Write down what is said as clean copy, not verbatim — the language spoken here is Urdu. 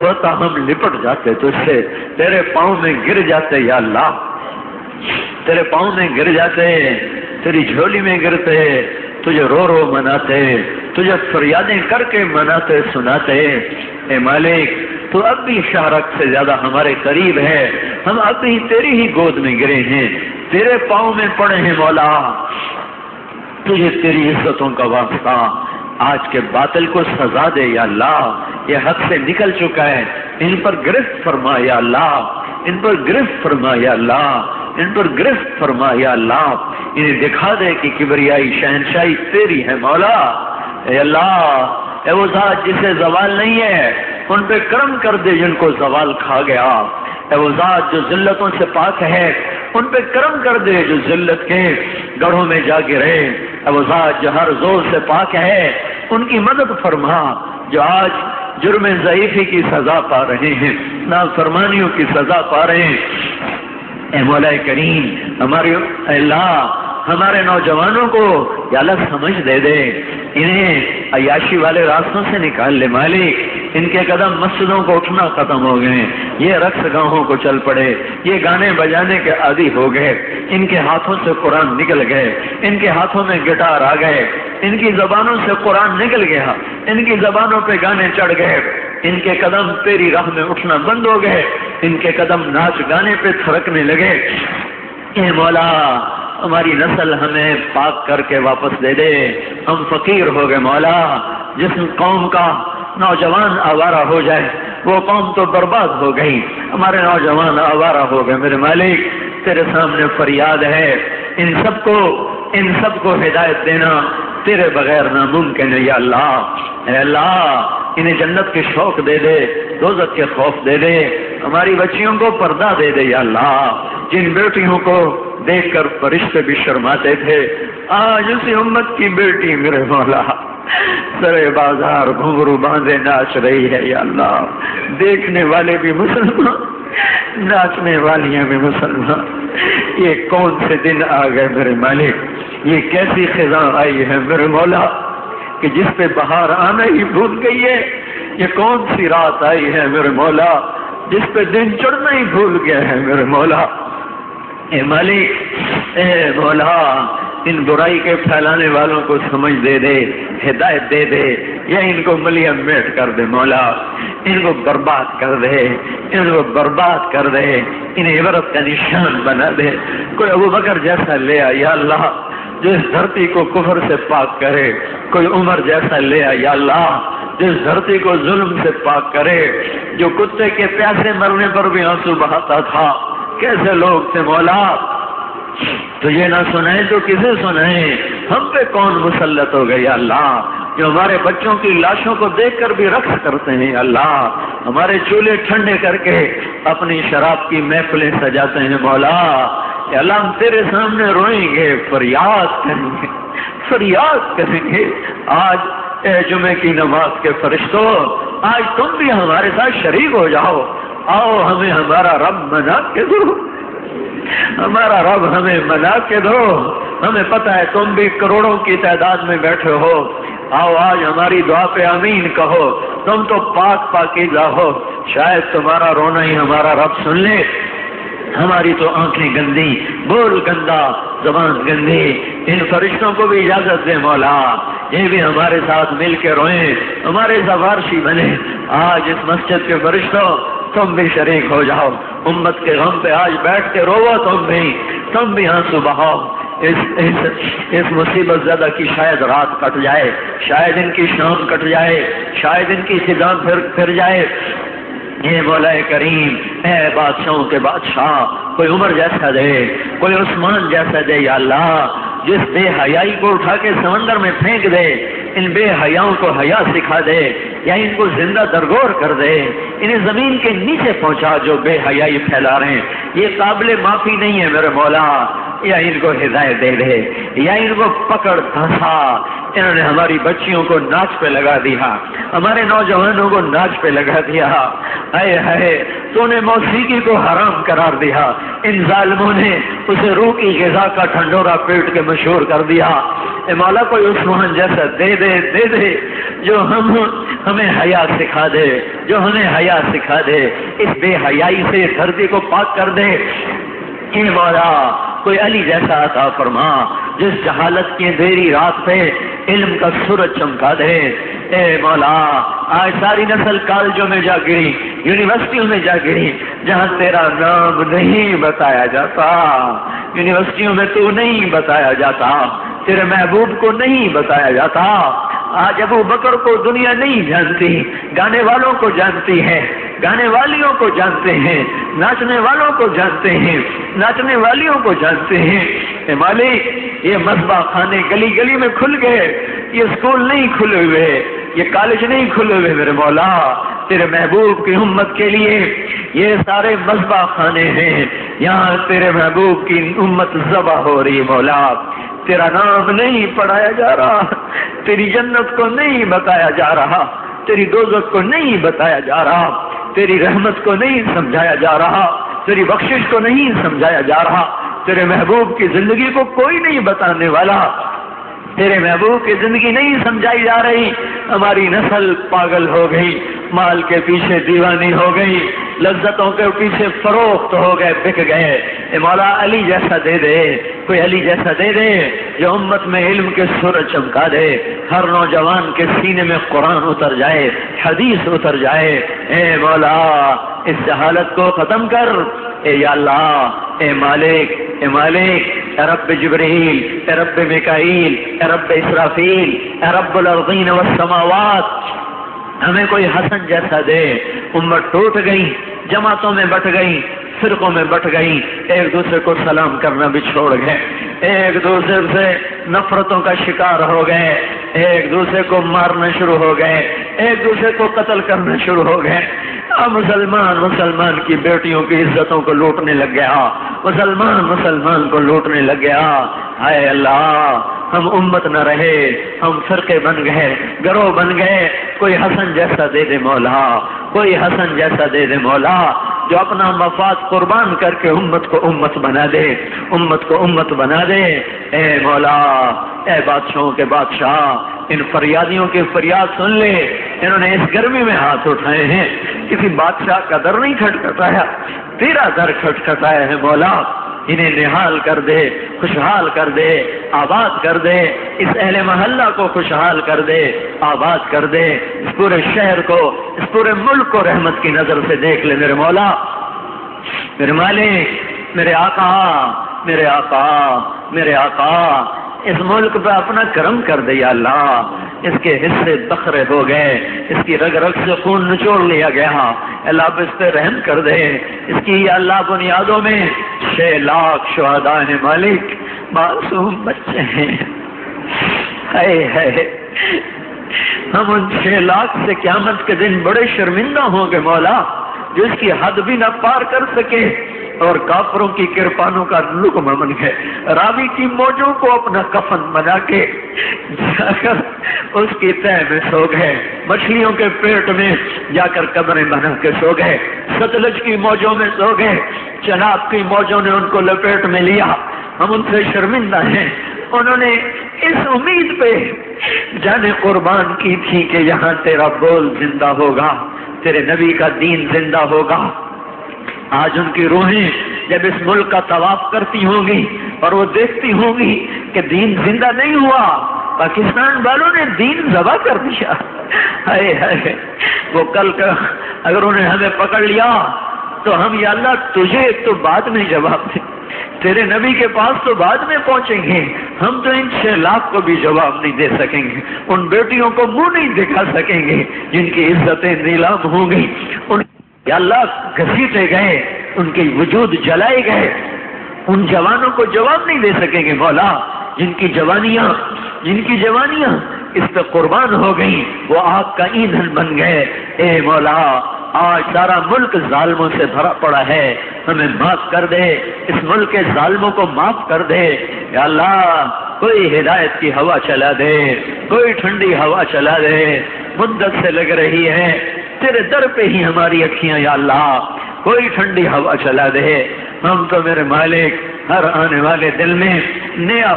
ہوتا ہم لپٹ جاتے تجھ سے، تیرے پاؤں میں گر جاتے یا اللہ، تیرے پاؤں میں گر جاتے، تیری جھولی میں گرتے، تجھے رو رو مناتے، تجھے فریادیں کر کے مناتے سناتے۔ اے مالک تو اب بھی شہرک سے زیادہ ہمارے قریب ہے، ہم اب بھی تیری ہی گود میں گرے ہیں، تیرے پاؤں میں پڑے ہیں مولا، تجھے تیری عزتوں کا واسطہ آج کے باطل کو سزا دے یا اللہ، یہ حد سے نکل چکا ہے، ان پر گرفت فرما یا اللہ، ان پر گرفت فرما یا اللہ، ان پر گرفت فرما یا اللہ، انہیں دکھا دے کہ کبریائی شہنشاہی تیری ہے مولا۔ اے اللہ، اے وہ ذات جسے زوال نہیں ہے، ان پہ کرم کر دے جن کو زوال کھا گیا، اے وہ ذات جو ذلتوں سے پاک ہے، ان پہ کرم کر دے جو ذلت کے گڑھوں میں جا گرے، اے وہ ذات جو ہر زور سے پاک ہے، ان کی مدد فرما جو آج جرم ضعیفی کی سزا پا رہے ہیں، نافرمانیوں کی سزا پا رہے ہیں۔ اے مولا کریم، ہمارے اللہ ہمارے نوجوانوں کو یا اللہ سمجھ دے دے، انہیں عیاشی والے راستوں سے نکال لے مالک، ان کے قدم مسجدوں کو اٹھنا ختم ہو گئے، یہ رقص گاہوں کو چل پڑے، یہ گانے بجانے کے عادی ہو گئے، ان کے ہاتھوں سے قرآن نکل گئے، ان کے ہاتھوں میں گٹار آ گئے، ان کی زبانوں سے قرآن نکل گیا، ان کی زبانوں پہ گانے چڑھ گئے، ان کے قدم تیری راہ میں اٹھنا بند ہو گئے، ان کے قدم ناچ گانے پہ تھرکنے لگے۔ اے مولا ہماری نسل ہمیں پاک کر کے واپس دے دے، ہم فقیر ہو گئے مولا، جس قوم کا نوجوان آوارہ ہو جائے وہ قوم تو برباد ہو گئی، ہمارے نوجوان آوارہ ہو گئے۔ میرے مالک تیرے سامنے فریاد ہے، ان سب کو ہدایت دینا تیرے بغیر ناممکن ہے یا اللہ۔ اے اللہ انہیں جنت کے شوق دے دے، دوزخ کے خوف دے دے، ہماری بچیوں کو پردہ دے دے یا اللہ، جن بیٹیوں کو دیکھ کر فرشتے بھی شرماتے تھے، آج اسی امت کی بیٹی میرے مولا سرے بازار گھنگرو باندھے ناچ رہی ہے یا اللہ، دیکھنے والے بھی مسلمان، ناچنے والیاں بھی مسلمان۔ یہ کون سے دن آ گئے میرے مالک، یہ کیسی خزاں آئی ہے میرے مولا کہ جس پہ بہار آنا ہی بھول گئی ہے، یہ کون سی رات آئی ہے میرے مولا جس پہ دن چڑھنا ہی بھول گیا ہے میرے مولا۔ اے مالک، اے مولا ان برائی کے پھیلانے والوں کو سمجھ دے دے، ہدایت دے دے، یا ان کو ملیم میٹ کر دے مولا، ان کو برباد کر دے، ان کو برباد کر دے، انہیں عبرت کا نشان بنا دے۔ کوئی ابو بکر جیسا لے آ یا اللہ جو اس دھرتی کو کفر سے پاک کرے، کوئی عمر جیسا لے آ یا اللہ جو اس دھرتی کو ظلم سے پاک کرے، جو کتے کے پیاسے مرنے پر بھی آنسو بہاتا تھا۔ کیسے لوگ تھے مولا، تو یہ نہ سنائیں تو کسے سنائیں، ہم پہ کون مسلط ہو گئی اللہ، جو ہمارے بچوں کی لاشوں کو دیکھ کر بھی رقص کرتے ہیں اللہ، ہمارے چولہے ٹھنڈے کر کے اپنی شراب کی محفلیں سجاتے ہیں مولا۔ یا اللہ ہم تیرے سامنے روئیں گے، فریاد کریں گے، فریاد کریں گے۔ آج اے جمعے کی نماز کے فرشتوں، آج تم بھی ہمارے ساتھ شریک ہو جاؤ، آؤ ہمیں ہمارا رب منا کے دو، ہمارا رب ہمیں منا کے دو، ہمیں پتہ ہے تم بھی کروڑوں کی تعداد میں بیٹھے ہو، آؤ آج ہماری دعا پہ آمین کہو، تم تو پاک پاکیزہ ہو، شاید تمہارا رونا ہی ہمارا رب سن لے۔ ہماری تو آنکھیں گندی، بول گندا، زبان گندی، ان فرشتوں کو بھی اجازت دے مولا، یہ بھی ہمارے ساتھ مل کے روئیں، ہمارے سفارشی بنے۔ آج اس مسجد کے فرشتوں تم بھی شریک ہو جاؤ، امت کے غم پہ آج بیٹھ کے رو، تم بھی آنسو بہاؤ۔ اس مصیبت زدہ کی شاید رات کٹ جائے، شاید ان کی شام کٹ جائے، شاید ان کی خزاں پھر جائے۔ اے مولا کریم، اے بادشاہوں کے بادشاہ، کوئی عمر جیسا دے، کوئی عثمان جیسا دے یا اللہ، جس بے حیائی کو اٹھا کے سمندر میں پھینک دے، ان بے حیاؤں کو حیا سکھا دے، یا ان کو زندہ درگور کر دے، انہیں زمین کے نیچے پہنچا جو بے حیائی پھیلا رہے ہیں، یہ قابل معافی نہیں ہے میرے مولا، یا ان کو ہدایت دے دے، یا ان کو پکڑ دھنسا۔ انہوں نے ہماری بچیوں کو ناچ پہ لگا دیا، ہمارے نوجوانوں کو ناچ پہ لگا دیا، اے ہے تو نے موسیقی کو حرام قرار دیا، ان ظالموں نے اسے روح کی غذا کا ٹھنڈورا پیٹ کے مشہور کر دیا۔ اے مولا کوئی عثمان جیسا دے دے، جو ہمیں حیا سکھا دے، جو ہمیں حیا سکھا دے، اس بے حیائی سے دھرتی کو پاک کر دے۔ اے مولا کوئی علی جیسا عطا فرما جس جہالت کی اندھیری رات پہ علم کا سورج چمکا دے۔ اے مولا آج ساری نسل کالجوں میں جا گری، یونیورسٹیوں میں جا گری، جہاں تیرا نام نہیں بتایا جاتا، یونیورسٹیوں میں تو نہیں بتایا جاتا، تیرے محبوب کو نہیں بتایا جاتا۔ آج ابو بکر کو دنیا نہیں جانتی، گانے والوں کو جانتی ہے، گانے والیوں کو جانتے ہیں، ناچنے والوں کو جانتے ہیں، ناچنے والیوں کو جانتے ہیں۔ اے مالک یہ مذبح خانے گلی گلی میں کھل گئے، یہ اسکول نہیں کھلے ہوئے، یہ کالج نہیں کھلے ہوئے میرے مولا، تیرے محبوب کی امت کے لیے یہ سارے مذبح خانے ہیں، یہاں تیرے محبوب کی امت ذبح ہو رہی مولا۔ تیرا نام نہیں پڑھایا جا رہا، تیری جنت کو نہیں بتایا جا رہا، تیری دوزخ کو نہیں بتایا جا رہا، تیری رحمت کو نہیں سمجھایا جا رہا، تیری بخشش کو نہیں سمجھایا جا رہا، تیرے محبوب کی زندگی کو کوئی نہیں بتانے والا، تیرے محبوب کی زندگی نہیں سمجھائی جا رہی۔ ہماری نسل پاگل ہو گئی، مال کے پیچھے دیوانی ہو گئی، لذتوں کے پیچھے فروخت ہو گئے، بک گئے۔ اے مولا علی جیسا دے دے، کوئی علی جیسا دے دے جو امت میں علم کے سورج چمکا دے، ہر نوجوان کے سینے میں قرآن اتر جائے، حدیث اتر جائے۔ اے مولا اس جہالت کو ختم کر۔ اے یا اللہ، اے مالک، اے مالک، اے رب جبریل، اے رب میکائیل، اے رب اسرافیل، اے رب الارضین والسماوات، ہمیں کوئی حسن جیسا دے۔ امت ٹوٹ گئی، جماعتوں میں بٹ گئی، فرقوں میں بٹ گئی، ایک دوسرے کو سلام کرنا بھی چھوڑ گئے، ایک دوسرے سے نفرتوں کا شکار ہو گئے، ایک دوسرے کو مارنا شروع ہو گئے، ایک دوسرے کو قتل کرنا شروع ہو گئے۔ مسلمان کی بیٹیوں کی عزتوں کو لوٹنے لگ گیا، مسلمان کو لوٹنے لگ گیا۔ ہائے اللہ، ہم امت نہ رہے، ہم فرقے بن گئے، گروہ بن گئے۔ کوئی حسن جیسا دے دے مولا، کوئی حسن جیسا دے دے مولا، جو اپنا مفاد قربان کر کے امت کو امت بنا دے، امت کو امت بنا دے۔ اے مولا، اے بادشاہوں کے بادشاہ، ان فریادیوں کی فریاد سن لے۔ انہوں نے اس گرمی میں ہاتھ اٹھائے ہیں، کسی بادشاہ کا در نہیں کھٹکھٹایا، تیرا در کھٹکھٹایا ہے مولا۔ انہیں نحال کر دے، خوشحال کر دے، آباد کر دے، اس اہل محلہ کو خوشحال کر دے، آباد کر دے، اس پورے شہر کو، اس پورے ملک کو رحمت کی نظر سے دیکھ لے میرے مولا، میرے مالک، میرے آقا، میرے آقا، میرے آقا۔ اس ملک پہ اپنا کرم کر دے یا اللہ، اس کے حصے بکھرے ہو گئے، اس کی رگ رگ سے خون نچوڑ لیا گیا، اللہ اب اس پہ رحم کر دے۔ اس کی یا اللہ بنیادوں میں 6 لاکھ شہداء ہیں مالک، معصوم بچے ہیں۔ ہے ہم ان 6 لاکھ سے قیامت کے دن بڑے شرمندہ ہوں گے مولا، جو اس کی حد بھی نہ پار کر سکے اور کافروں کی کرپانوں کا لقمہ بن گئے، راوی کی موجوں کو اپنا کفن بنا کے جا کر اس کی تہ میں سو گئے، مچھلیوں کے پیٹ میں جا کر قبریں بنا کے سو گئے، ستلج کی موجوں میں سو گئے، چناب کی موجوں نے ان کو لپیٹ میں لیا۔ ہم ان سے شرمندہ ہیں، انہوں نے اس امید پہ جانیں قربان کی تھی کہ یہاں تیرا بول زندہ ہوگا، تیرے نبی کا دین زندہ ہوگا۔ آج ان کی روحیں جب اس ملک کا طواف کرتی ہوں گی اور وہ دیکھتی ہوں گی کہ دین زندہ نہیں ہوا، پاکستان والوں نے دین ذبح کر دیا، ہائے ہائے، وہ کل کا اگر انہیں ہمیں پکڑ لیا تو ہم یا اللہ تجھے تو بعد میں جواب دیں، تیرے نبی کے پاس تو بعد میں پہنچیں گے، ہم تو ان 6 لاکھ کو بھی جواب نہیں دے سکیں گے، ان بیٹیوں کو منہ نہیں دکھا سکیں گے جن کی عزتیں نیلام ہوں گی، ان یا اللہ گھسیٹے گئے، ان کے وجود جلائے گئے، ان جوانوں کو جواب نہیں دے سکیں گے مولا، جن کی جوانیاں اس پہ قربان ہو گئی، وہ آگ کا ایندھن بن گئے۔ اے مولا، آج سارا ملک ظالموں سے بھرا پڑا ہے، ہمیں معاف کر دے، اس ملک کے ظالموں کو معاف کر دے یا اللہ۔ کوئی ہدایت کی ہوا چلا دے، کوئی ٹھنڈی ہوا چلا دے، مدت سے لگ رہی ہے تیرے در پہ ہی ہماری اکھیاں یا اللہ، کوئی ٹھنڈی ہوا چلا دے۔ ہم تو میرے مالک ہر آنے والے دل میں نیا